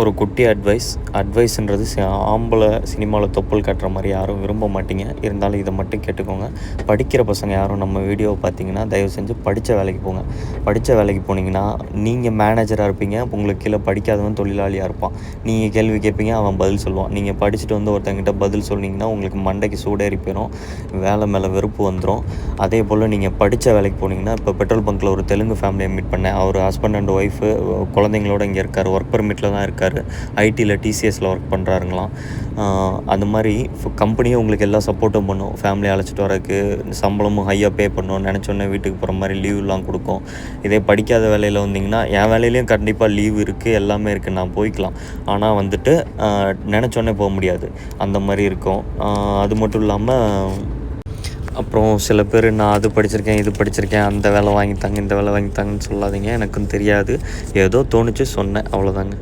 ஒரு குட்டி அட்வைஸ்ன்றது ஆம்பளை சினிமாவில் தொப்புள் காட்டுற மாதிரி யாரும் விரும்ப மாட்டீங்க. இருந்தாலும் இதை மட்டும் கேட்டுக்கோங்க. படிக்கிற பசங்க யாரும் நம்ம வீடியோவை பார்த்தீங்கன்னா தயவு செஞ்சு படித்த வேலைக்கு போங்க. படித்த வேலைக்கு போனீங்கன்னா நீங்கள் மேனேஜராக இருப்பீங்க, உங்களுக்கு கீழே படிக்காதவன் தொழிலாளியாக இருப்பான். நீங்கள் கேள்வி கேட்பீங்க, அவன் பதில் சொல்லுவான். நீங்கள் படிச்சுட்டு வந்து ஒருத்தங்கிட்ட பதில் சொன்னீங்கன்னா உங்களுக்கு மண்டைக்கு சூடேறி போயிடும், வேலை மேலே வெறுப்பு வந்துடும். அதே போல் நீங்கள் படித்த வேலைக்கு போனீங்கன்னா, இப்போ பெட்ரோல் பங்க்கில் ஒரு தெலுங்கு ஃபேமிலியை மீட் பண்ணேன். அவர் ஹஸ்பண்ட் அண்ட் ஒய்ஃபு குழந்தைங்களோட இங்கே இருக்கார், ஒர்க் பர்மிட்டில் தான் இருக்கார். ஐடியில் டிசிஎஸில் ஒர்க் பண்ணுறாருங்களாம். அந்த மாதிரி கம்பெனியும் உங்களுக்கு எல்லா சப்போர்ட்டும் பண்ணும். ஃபேமிலியை அழைச்சிட்டு வரக்கு சம்பளமும் ஹையாக பே பண்ணணும், நினச்சோன்னே வீட்டுக்கு போகிற மாதிரி லீவ்லாம் கொடுக்கும். இதே படிக்காத வேலையில் வந்திங்கன்னா, என் வேலையிலையும் கண்டிப்பாக லீவ் இருக்குது, எல்லாமே இருக்குது, நான் போய்க்கலாம். ஆனால் வந்துட்டு நினச்சோன்னே போக முடியாது, அந்த மாதிரி இருக்கும். அது மட்டும் இல்லாமல் அப்புறம் சில பேர் நான் அது படிச்சிருக்கேன், இது படிச்சிருக்கேன், அந்த வேலை வாங்கித்தாங்க, இந்த வேலை வாங்கித்தாங்கன்னு சொல்லாதீங்க. எனக்கும் தெரியாது, ஏதோ தோணுச்சு சொன்னேன், அவ்வளோதாங்க.